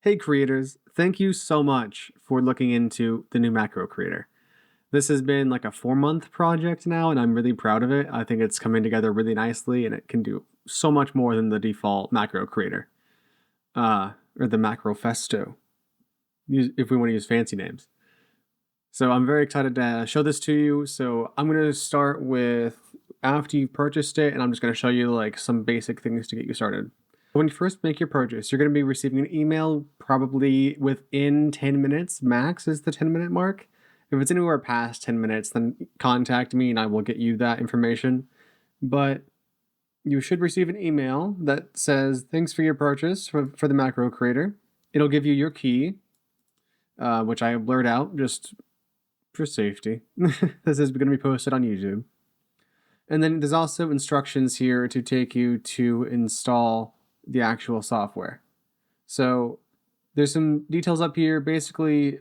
Hey creators, thank you so much for looking into the new macro creator. This has been like a 4-month project now, and I'm really proud of it. I think it's coming together really nicely, and it can do so much more than the default macro creator, or the macro festo, if we want to use fancy names. So I'm very excited to show this to you. So I'm going to start with after you've purchased it, and I'm just going to show you like some basic things to get you started. When you first make your purchase, you're going to be receiving an email probably within 10 minutes. Max is the 10-minute mark. If it's anywhere past 10 minutes, then contact me and I will get you that information. But you should receive an email that says, thanks for your purchase for the macro creator. It'll give you your key, which I have blurred out just for safety. This is going to be posted on YouTube. And then there's also instructions here to take you to install the actual software. So there's some details up here. Basically,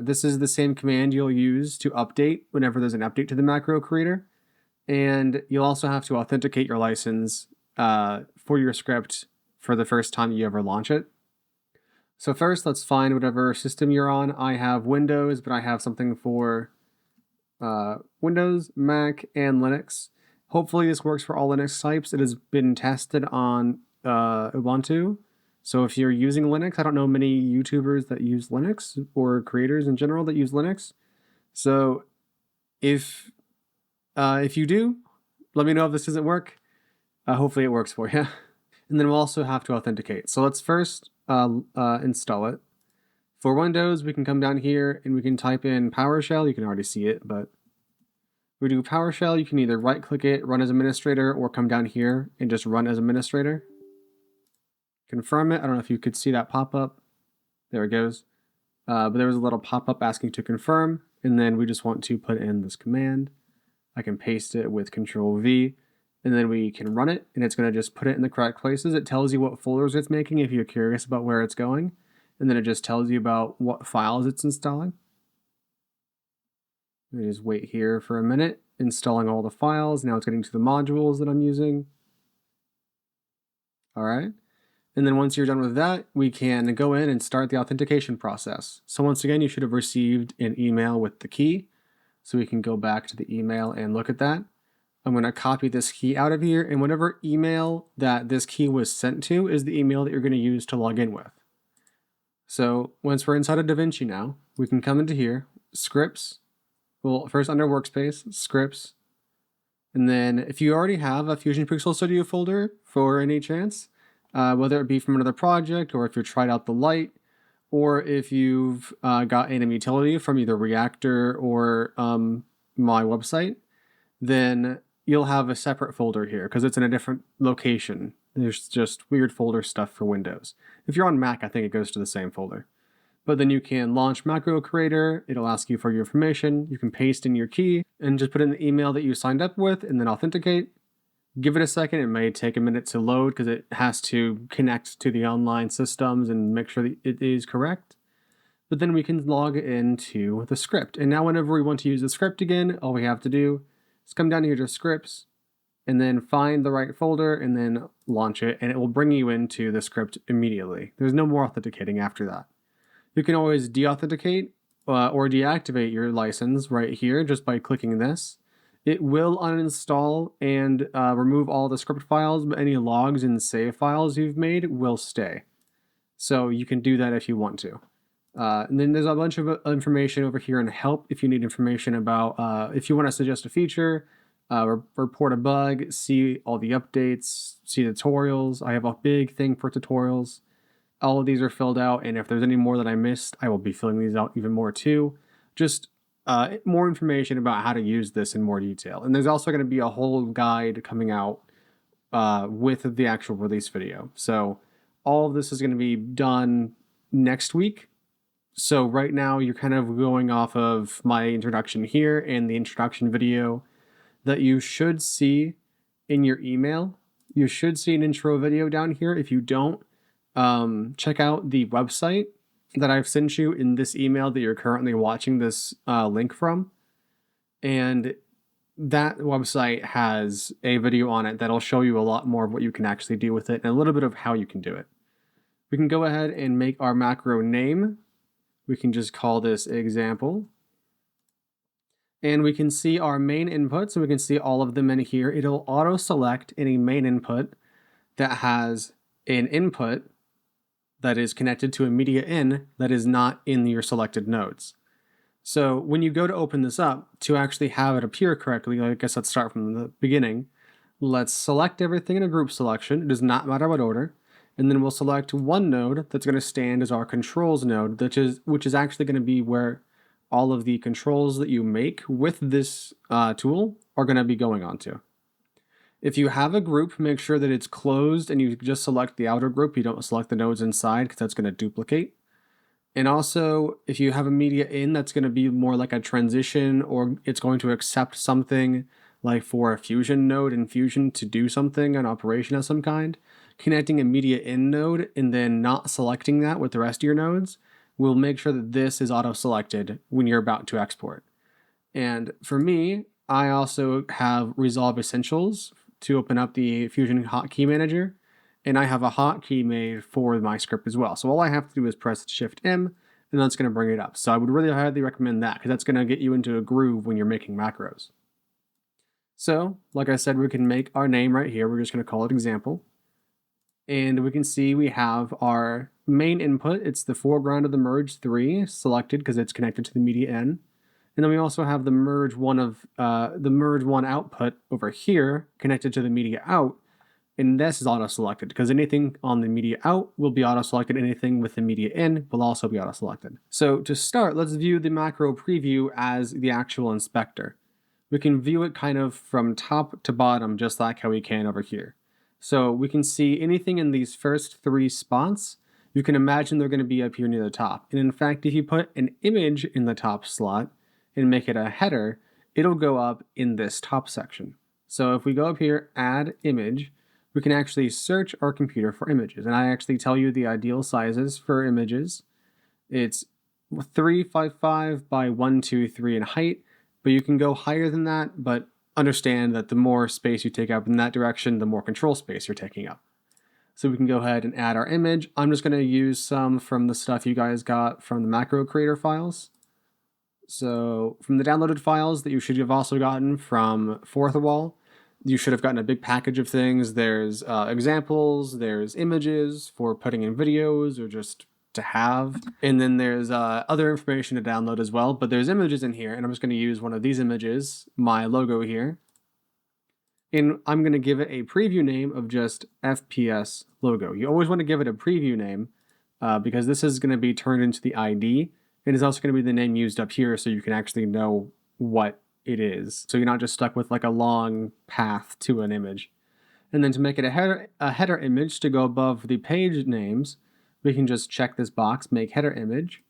this is the same command you'll use to update whenever there's an update to the macro creator. And you'll also have to authenticate your license for your script for the first time you ever launch it. So first, let's find whatever system you're on. I have Windows, but I have something for Windows, Mac, and Linux. Hopefully this works for all Linux types. It has been tested on Ubuntu. So if you're using Linux, I don't know many YouTubers that use Linux or creators in general that use Linux. So if you do, let me know if this doesn't work. Hopefully it works for you. And then we'll also have to authenticate. So let's first install it. For Windows, we can come down here and we can type in PowerShell. You can already see it, but we do PowerShell. You can either right-click it, run as administrator, or come down here and just run as administrator. Confirm it. I don't know if you could see that pop up. There it goes. But there was a little pop-up asking to confirm, and then we just want to put in this command. I can paste it with Control V, and then we can run it, and it's going to just put it in the correct places. It tells you what folders it's making if you're curious about where it's going, and then it just tells you about what files it's installing. I just wait here for a minute, installing all the files. Now it's getting to the modules that I'm using. All right. And then once you're done with that, we can go in and start the authentication process. So once again, you should have received an email with the key. So we can go back to the email and look at that. I'm going to copy this key out of here, and whatever email that this key was sent to is the email that you're going to use to log in with. So once we're inside of DaVinci now, we can come into here, scripts. Well, first under workspace, scripts. And then if you already have a Fusion Pixel Studio folder for any chance, whether it be from another project or if you tried out the light, or if you've got Anim utility from either Reactor or my website, then you'll have a separate folder here because it's in a different location. There's just weird folder stuff for Windows. If you're on Mac, I think it goes to the same folder. But then you can launch Macro Creator. It'll ask you for your information. You can paste in your key and just put in the email that you signed up with and then authenticate. Give it a second. It may take a minute to load because it has to connect to the online systems and make sure that it is correct. But then we can log into the script. And now whenever we want to use the script again, all we have to do is come down here to scripts and then find the right folder and then launch it, and it will bring you into the script immediately. There's no more authenticating after that. You can always deauthenticate or deactivate your license right here just by clicking this. It will uninstall and remove all the script files, but any logs and save files you've made will stay. So you can do that if you want to. And then there's a bunch of information over here in help if you need information about if you want to suggest a feature, report a bug, see all the updates, see tutorials. I have a big thing for tutorials. All of these are filled out, and if there's any more that I missed, I will be filling these out even more too. Just more information about how to use this in more detail. And there's also going to be a whole guide coming out with the actual release video. So all of this is going to be done next week. So right now you're kind of going off of my introduction here and the introduction video that you should see in your email. You should see an intro video down here. If you don't, check out the website that I've sent you in this email that you're currently watching this link from. And that website has a video on it that'll show you a lot more of what you can actually do with it and a little bit of how you can do it. We can go ahead and make our macro name. We can just call this example. And we can see our main inputs, and we can see all of them in here. It'll auto select any main input that has an input that is connected to a media in that is not in your selected nodes. So when you go to open this up, to actually have it appear correctly, I guess let's start from the beginning. Let's select everything in a group selection. It does not matter what order. And then we'll select one node that's going to stand as our controls node, which is actually going to be where all of the controls that you make with this tool are going to be going onto. If you have a group, make sure that it's closed and you just select the outer group. You don't select the nodes inside because that's going to duplicate. And also, if you have a media in, that's going to be more like a transition, or it's going to accept something like for a Fusion node in Fusion to do something, an operation of some kind. Connecting a media in node and then not selecting that with the rest of your nodes will make sure that this is auto-selected when you're about to export. And for me, I also have Resolve Essentials to open up the Fusion Hotkey Manager, and I have a hotkey made for my script as well. So all I have to do is press Shift-M, and that's going to bring it up. So I would really highly recommend that, because that's going to get you into a groove when you're making macros. So, like I said, we can make our name right here. We're just going to call it example. And we can see we have our main input. It's the foreground of the merge 3 selected because it's connected to the media in. And then we also have the merge 1 output over here connected to the media out. And this is auto-selected because anything on the media out will be auto-selected. Anything with the media in will also be auto-selected. So to start, let's view the macro preview as the actual inspector. We can view it kind of from top to bottom, just like how we can over here. So we can see anything in these first 3 spots. You can imagine they're going to be up here near the top. And in fact, if you put an image in the top slot and make it a header, it'll go up in this top section. So if we go up here, add image, we can actually search our computer for images. And I actually tell you the ideal sizes for images. It's 355 by 123 in height, but you can go higher than that, but understand that the more space you take up in that direction, the more control space you're taking up. So we can go ahead and add our image. I'm just going to use some from the stuff you guys got from the macro creator files. So from the downloaded files that you should have also gotten from Forthwall, you should have gotten a big package of things. There's examples, there's images for putting in videos or just to have. And then there's other information to download as well, but there's images in here, and I'm just going to use one of these images, my logo here. And I'm going to give it a preview name of just FPS logo. You always want to give it a preview name because this is going to be turned into the ID, and it's also going to be the name used up here so you can actually know what it is. So you're not just stuck with like a long path to an image. And then to make it a header image to go above the page names, we can just check this box, make header image,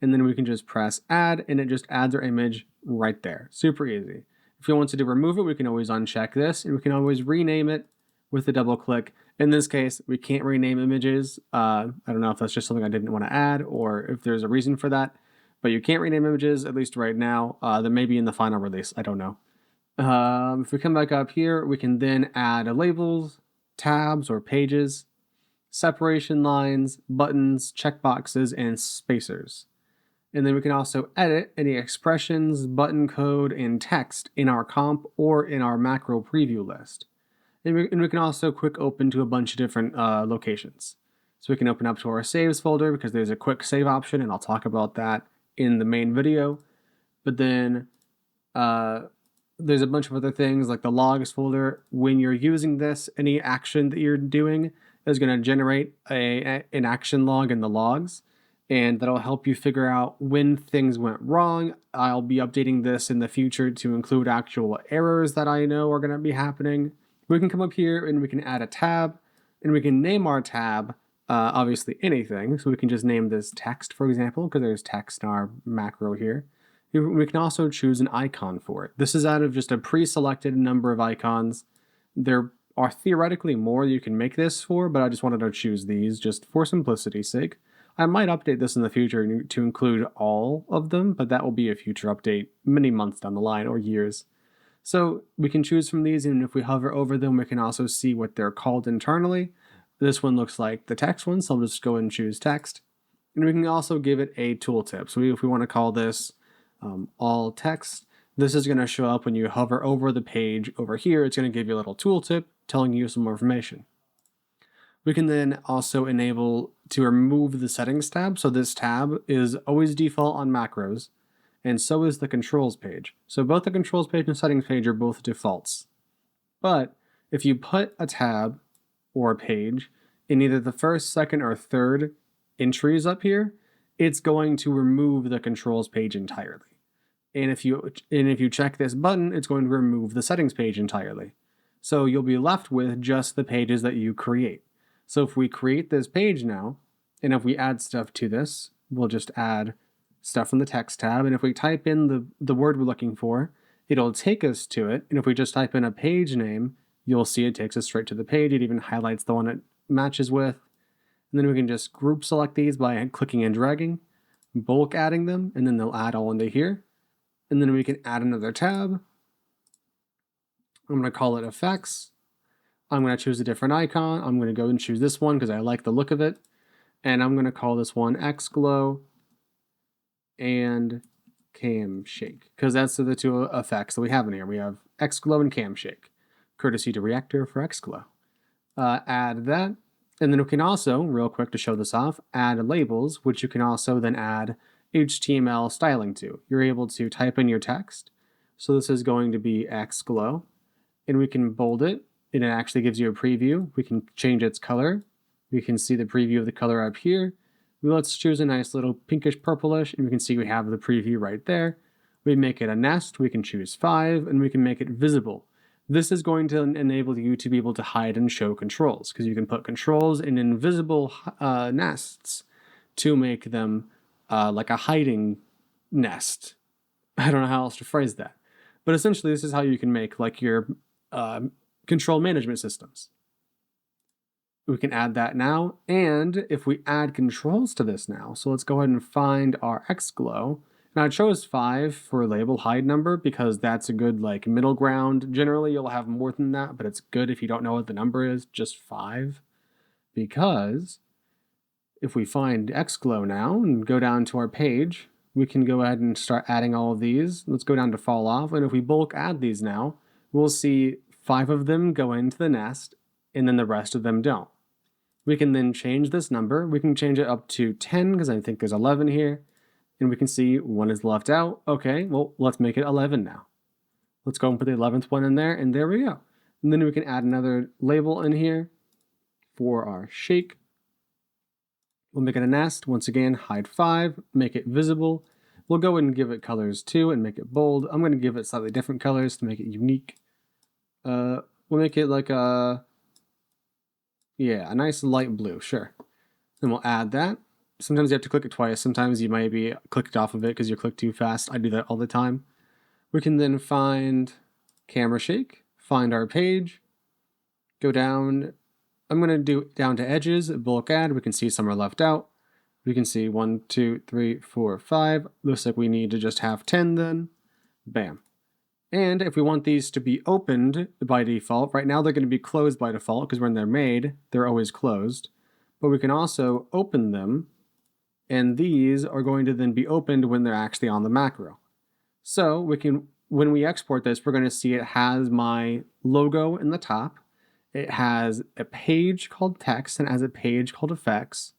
and then we can just press add, and it just adds our image right there. Super easy. If we wanted to remove it, we can always uncheck this, and we can always rename it with a double click. In this case, we can't rename images. I don't know if that's just something I didn't want to add or if there's a reason for that, but you can't rename images, at least right now. That may be in the final release, I don't know. If we come back up here, we can then add labels, tabs or pages, separation lines, buttons, checkboxes, and spacers. And then we can also edit any expressions, button code, and text in our comp or in our macro preview list. And we can also quick open to a bunch of different locations. So we can open up to our saves folder because there's a quick save option, and I'll talk about that in the main video. But then there's a bunch of other things like the logs folder. When you're using this, any action that you're doing is going to generate an action log in the logs, and that'll help you figure out when things went wrong. I'll be updating this in the future to include actual errors that I know are going to be happening. We can come up here and we can add a tab, and we can name our tab obviously anything. So we can just name this text, for example, because there's text in our macro here. We can also choose an icon for it. This is out of just a pre-selected number of icons. There are theoretically more you can make this for, but I just wanted to choose these just for simplicity's sake. I might update this in the future to include all of them, but that will be a future update many months down the line or years. So we can choose from these, and if we hover over them, we can also see what they're called internally. This one looks like the text one, so I'll just go ahead and choose text. And we can also give it a tooltip. So if we want to call this all text, this is going to show up when you hover over the page over here. It's going to give you a little tooltip telling you some more information. We can then also enable to remove the settings tab. So this tab is always default on macros, and so is the controls page. So both the controls page and settings page are both defaults. But if you put a tab or a page in either the first, second, or third entries up here, it's going to remove the controls page entirely. And if you check this button, it's going to remove the settings page entirely. So you'll be left with just the pages that you create. So if we create this page now, and if we add stuff to this, we'll just add stuff from the text tab. And if we type in the word we're looking for, it'll take us to it. And if we just type in a page name, you'll see it takes us straight to the page. It even highlights the one it matches with. And then we can just group select these by clicking and dragging, bulk adding them, and then they'll add all into here. And then we can add another tab. I'm going to call it effects. I'm going to choose a different icon. I'm going to go and choose this one because I like the look of it. And I'm going to call this one XGlow and Cam Shake, because that's the two effects that we have in here. We have XGlow and Cam Shake, courtesy to Reactor for XGlow. Add that. And then we can also, real quick to show this off, add labels, which you can also then add HTML styling to. You're able to type in your text. So this is going to be XGlow, and we can bold it, and it actually gives you a preview. We can change its color. We can see the preview of the color up here. Let's choose a nice little pinkish purplish, and we can see we have the preview right there. We make it a nest, we can choose 5, and we can make it visible. This is going to enable you to be able to hide and show controls, because you can put controls in invisible nests to make them like a hiding nest. I don't know how else to phrase that. But essentially, this is how you can make like your control management systems. We can add that now. And if we add controls to this now, so let's go ahead and find our XGlow. Now I chose 5 for label hide number because that's a good like middle ground. Generally, you'll have more than that, but it's good if you don't know what the number is, just 5. Because if we find XGlow now and go down to our page, we can go ahead and start adding all of these. Let's go down to fall off. And if we bulk add these now, we'll see 5 of them go into the nest and then the rest of them don't. We can then change this number. We can change it up to 10 because I think there's 11 here. And we can see 1 is left out. Okay, well, let's make it 11 now. Let's go and put the 11th one in there, and there we go. And then we can add another label in here for our shake. We'll make it a nest. Once again, hide 5, make it visible. We'll go ahead and give it colors too and make it bold. I'm going to give it slightly different colors to make it unique. We'll make it like a nice light blue, sure. Then we'll add that. Sometimes you have to click it twice. Sometimes you might be clicked off of it because you click too fast. I do that all the time. We can then find camera shake, find our page, go down. I'm going to do down to edges, bulk add. We can see some are left out. We can see 1, 2, 3, 4, 5. Looks like we need to just have 10 then. Bam. And if we want these to be opened by default, right now they're going to be closed by default because when they're made, they're always closed. But we can also open them, and these are going to then be opened when they're actually on the macro. So we can, when we export this, we're going to see it has my logo in the top. It has a page called text and it has a page called effects.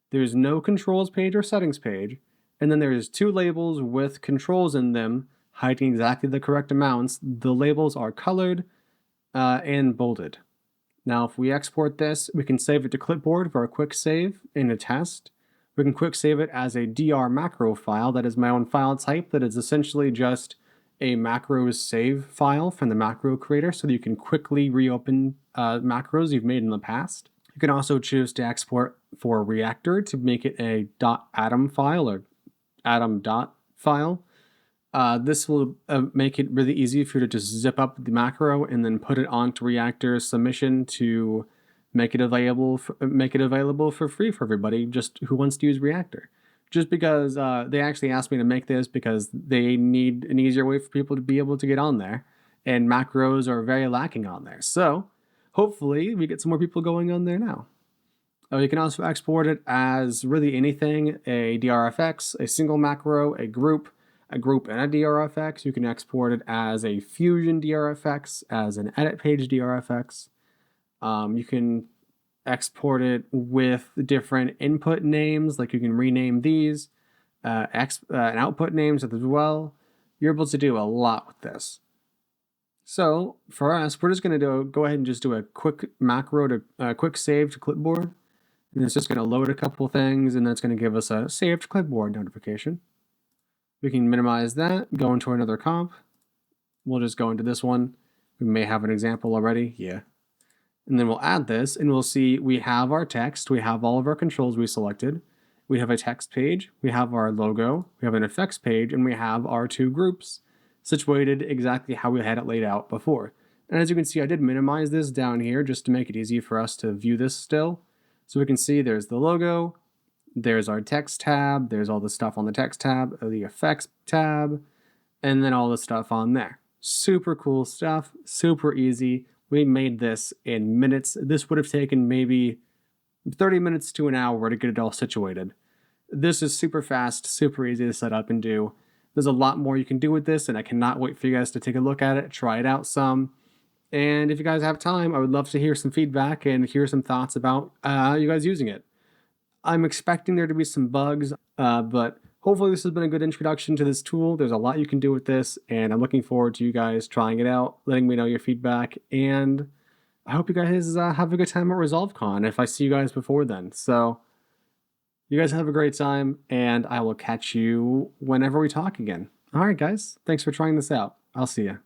There's no controls page or settings page. And then there's 2 labels with controls in them hiding exactly the correct amounts. The labels are colored and bolded. Now, if we export this, we can save it to clipboard for a quick save in a test. We can quick save it as a DR macro file. That is my own file type that is essentially just a macros save file from the macro creator so that you can quickly reopen macros you've made in the past. You can also choose to export for Reactor to make it a .atom file or atom dot file. This will make it really easy for you to just zip up the macro and then put it onto Reactor's submission to make it available for free for everybody just who wants to use Reactor. Just because they actually asked me to make this because they need an easier way for people to be able to get on there, and macros are very lacking on there. So hopefully we get some more people going on there now. You can also export it as really anything, a DRFX, a single macro, a group and a DRFX. You can export it as a Fusion DRFX, as an edit page DRFX. You can export it with different input names, like you can rename these, and output names as well. You're able to do a lot with this. So for us, we're just going to go ahead and just do a quick macro to quick save to clipboard. And it's just going to load a couple things, and that's going to give us a saved clipboard notification. We can minimize that, go into another comp. We'll just go into this one. We may have an example already. Yeah. And then we'll add this, and we'll see we have our text. We have all of our controls we selected. We have a text page. We have our logo. We have an effects page, and we have our two groups situated exactly how we had it laid out before. And as you can see, I did minimize this down here just to make it easy for us to view this still. So we can see there's the logo, there's our text tab, there's all the stuff on the text tab, the effects tab, and then all the stuff on there. Super cool stuff, super easy. We made this in minutes. This would have taken maybe 30 minutes to an hour to get it all situated. This is super fast, super easy to set up and do. There's a lot more you can do with this, and I cannot wait for you guys to take a look at it, try it out some. And if you guys have time, I would love to hear some feedback and hear some thoughts about you guys using it. I'm expecting there to be some bugs, but hopefully this has been a good introduction to this tool. There's a lot you can do with this, and I'm looking forward to you guys trying it out, letting me know your feedback, and I hope you guys have a good time at ResolveCon if I see you guys before then. So you guys have a great time, and I will catch you whenever we talk again. All right, guys. Thanks for trying this out. I'll see you.